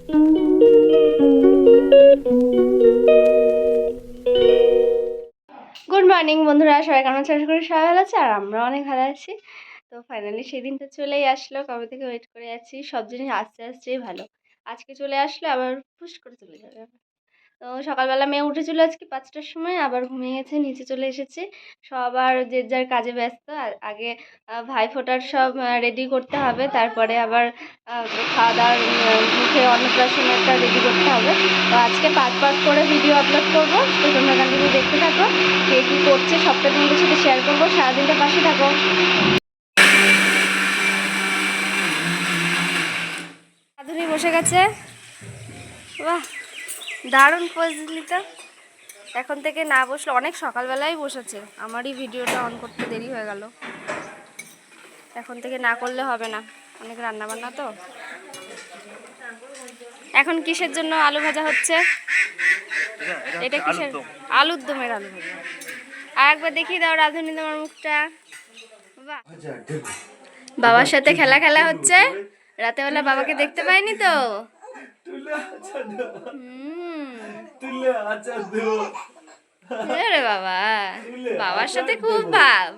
Good morning বন্ধুরা, সবাই কেমন আছেন? আশা করি সবাই ভালো আছে আর আমরা অনেক ভালো আছি। তো ফাইনালি সেই দিনটা চলেই আসলো, কবে থেকে ওয়েট করে আছি। সব জিনিস আস্তে আস্তেই ভালো, আজকে চলে আসলো আবার ফুস করে চলে যাবে। তো সকালবেলা মেয়ে উঠেছিল আজকে 5টার সময়, আবার ঘুমিয়ে গেছে, নিচে চলে এসেছি। সবার যে যার কাজে ব্যস্ত। আগে ভাইফোঁটার সব রেডি করতে হবে, তারপরে আবার খাওয়া দাওয়ার মুখে অন্নপ্রাশনেরটা রেডি করতে হবে। তো আজকে পার্ট পার্ট করে ভিডিও আপলোড করবো, তো তোমরা কন্টিনিউ দেখতে থাকো। কে কী করছে সবটা তোমাদের সাথে শেয়ার করবো, সারাদিনটা পাশে থাকো। রাধুনি বসে গেছে, বাহ দারুণ পোজ দিলি তো। এখন থেকে না বসলে, অনেক সকালবেলায় বসেছে, আমারই ভিডিওটা অন করতে দেরি হয়ে গেল। এখন থেকে না করলে হবে না, অনেক রান্না বান্না তো। এখন কিসের জন্য আলু ভাজা হচ্ছে? এটা কিসের? আলুর দমের আলু ভাজা। আর একবার দেখিয়ে দাও রাধুনি তোমার মুখটা। বাহ, বাবার সাথে খেলা খেলা হচ্ছে। রাতেবেলা বাবাকে দেখতে পাইনি তো। আরে বাবা, বাবার সাথে খুব ভাব।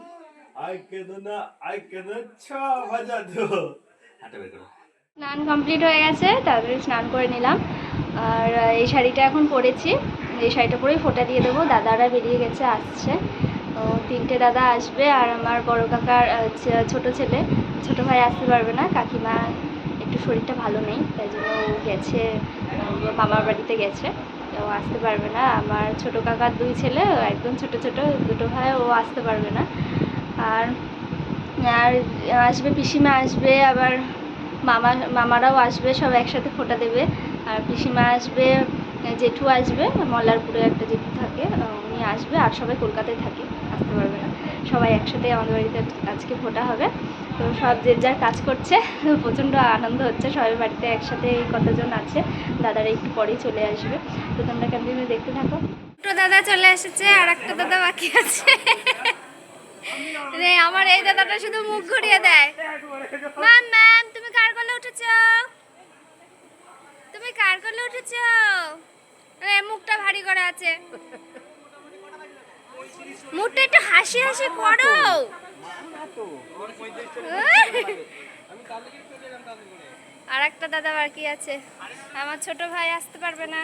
স্নান কমপ্লিট হয়ে গেছে, তাড়াতাড়ি স্নান করে নিলাম। আর এই শাড়িটা এখন পরেছি, এই শাড়িটা পরেই ফোঁটা দিয়ে দেবো। দাদারা বেরিয়ে গেছে, আসছে। তো 3টে দাদা আসবে, আর আমার বড় কাকার ছোট ছেলে, ছোট ভাই আসতে পারবে না। কাকিমা একটু শরীরটা ভালো নেই, তাই জন্য ও গেছে মামার বাড়িতে গেছে, ও আসতে পারবে না। আমার ছোট কাকার 2 ছেলে, একদম ছোট ছোট 2টো ভাই, ও আসতে পারবে না। আর আর আসবে পিসিমা, আসবে আবার মামারাও আসবে, সব একসাথে ফোঁটা দেবে। আর পিসিমা আসবে, জেঠু আসবে, মল্লারপুরে একটা জেঠু থাকে, উনি আসবে। আর সবাই কলকাতায় থাকে, আসতে পারবে না। সবাই একসাথে আমাদের বাড়িতে আজকে ফোঁটা হবে। তো সব যে যার কাজ করছে, প্রচণ্ড আনন্দ হচ্ছে সবাই বাড়িতে একসাথে। কতজন আছে, দাদারা একটু পরেই চলে আসবে, তো তোমরা কন্টিনিউ দেখতে থাকো। দুটো দাদা চলে এসেছে, আর একটা দাদা বাকি আছে। আমার এই দাদাটা শুধু মুখ ঘুরিয়ে দেয়। ম্যাম ম্যাম, তুমি কার কোলে উঠেছো? তুমি কার কোলে উঠেছো? মুখটা ভারী করে আছে, মুখটা একটু হাসি হাসি করো। আর একটা দাদা বাকি আছে, আমার ছোট ভাই আসতে পারবে না।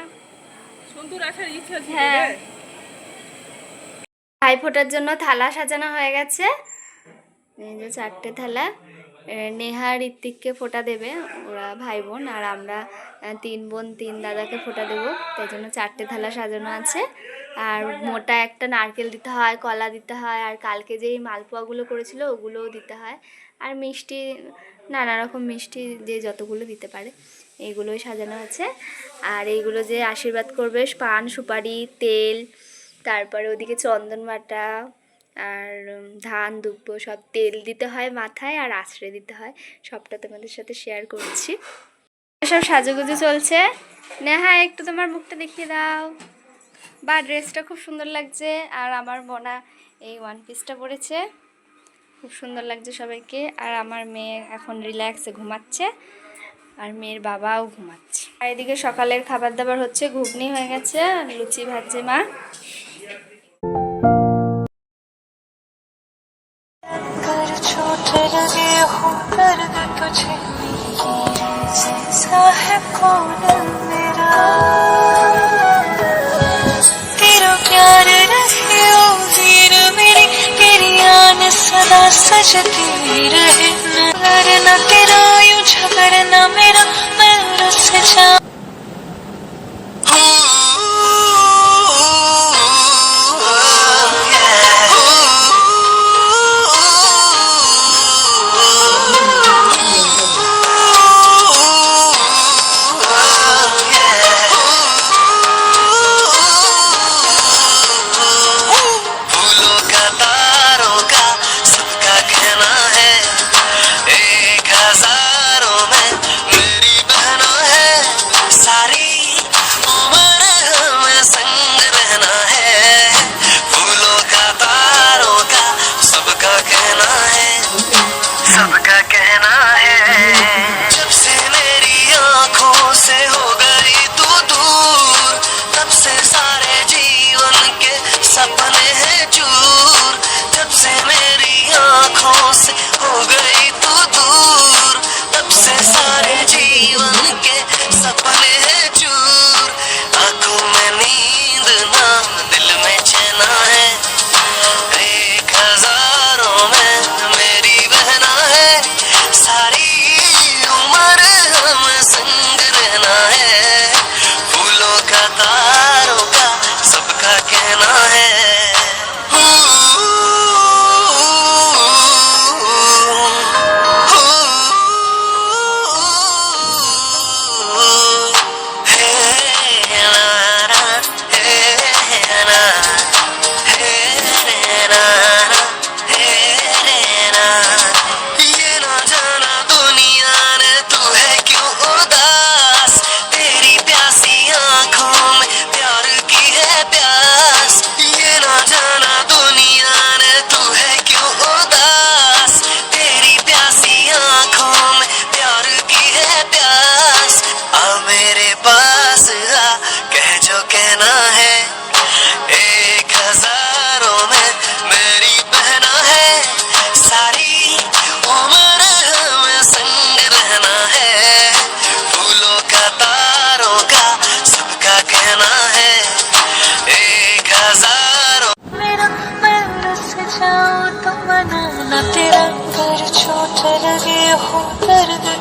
হ্যাঁ, ভাই ফোঁটার জন্য থালা সাজানো হয়ে গেছে। এই যে 4টে থালা। নেহা ঋত্বিককে ফোঁটা দেবে, ওরা ভাই বোন। আর আমরা 3 বোন 3 দাদাকে ফোঁটা দেবো, তাই জন্য 4টে থালা সাজানো আছে। আর মোটা একটা নারকেল দিতে হয়, কলা দিতে হয়, আর কালকে যেই মালপোয়াগুলো করেছিল ওগুলোও দিতে হয়। আর মিষ্টি, নানা রকম মিষ্টি যে যতগুলো দিতে পারে, এইগুলোই সাজানো আছে। আর এইগুলো যে আশীর্বাদ করবে, পান সুপারি তেল, তারপরে ওদিকে চন্দন বাটা আর ধান দুব্বো, সব তেল দিতে হয় মাথায়, আর আছড়ে দিতে হয়। সবটা তোমাদের সাথে শেয়ার করছি। সব সাজুগুজু চলছে। নেহা, একটু তোমার মুখটা দেখিয়ে দাও। বা, ড্রেসটা খুব সুন্দর লাগছে। আর আমার বোনা এই 1 পিসটা পরেছে, খুব সুন্দর লাগছে সবাইকে। আর আমার মেয়ে এখন রিল্যাক্সে ঘুমাচ্ছে, আর মেয়ের বাবাও ঘুমাচ্ছে। আর এদিকে সকালের খাবার দাবার হচ্ছে, ঘুগনি হয়ে গেছে, লুচি ভাজছে মা। सजती रहे न तेरा यूं झगड़ना मेरा, मैं रुस जाऊं। मेरी बहना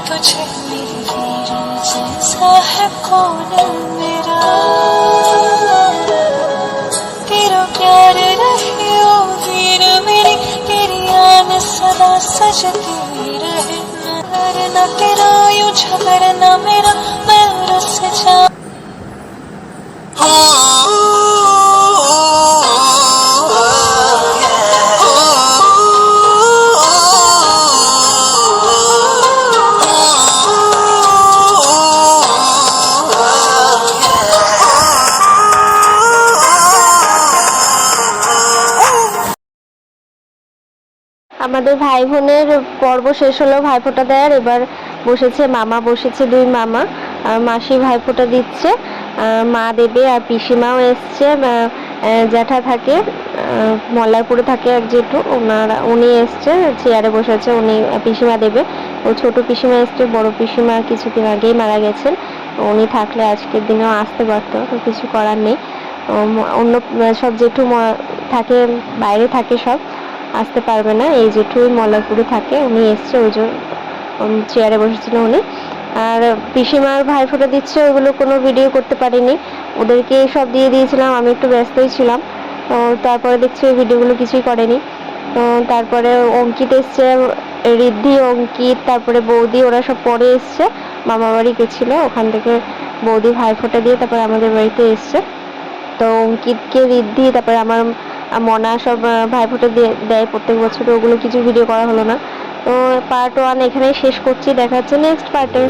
तुझे मेरी हीर जैसा है कौन मेरा तेरा प्यार रहे ओ वीर मेरी तेरी आन सदा सजती रहे अगर न तेरा यूं झगड़ना मेरा मैं रुस जा আমাদের ভাই বোনের পর্ব শেষ হলো ভাইফোঁটা দেওয়ার। এবার বসেছে মামা, বসেছে দুই মামা আর মাসি ভাইফোঁটা দিচ্ছে। মা দেবে আর পিসিমাও এসছে, জ্যাঠা থাকে মল্লারপুরে থাকে এক জেঠু, উনি এসছে চেয়ারে বসেছে, উনি পিসিমা দেবে। ও ছোট পিসিমা এসছে, বড় পিসিমা কিছুদিন আগেই মারা গেছেন, উনি থাকলে আজকের দিনেও আসতে পারতো, তো কিছু করার নেই। অন্য সব জেঠু থাকে বাইরে থাকে, সব আসতে পারবে না। এই জেঠুই মল্লারপুরে থাকে, উনি এসছে, ওই জন্য চেয়ারে বসেছিল উনি। আর পিসিমার ভাইফোঁটা দিচ্ছে, ওইগুলো কোনো ভিডিও করতে পারিনি, ওদেরকে সব দিয়ে দিয়েছিলাম, আমি একটু ব্যস্তই ছিলাম। তো তারপরে দেখছি ওই ভিডিওগুলো কিছুই করেনি। তো তারপরে অঙ্কিত এসছে, ঋদ্ধি, অঙ্কিত, তারপরে বৌদি, ওরা সব পরে এসছে, মামা বাড়ি গেছিলো, ওখান থেকে বৌদি ভাইফোঁটা দিয়ে তারপরে আমাদের বাড়িতে এসছে। তো অঙ্কিতকে, ঋদ্ধি, তারপরে আমার মনা সব ভাইফোঁটা দেয় প্রত্যেক বছর, ওগুলো কিছু ভিডিও করা হলো না। তো পার্ট 1 এখানেই শেষ করছি, দেখা হচ্ছে নেক্সট পার্টে।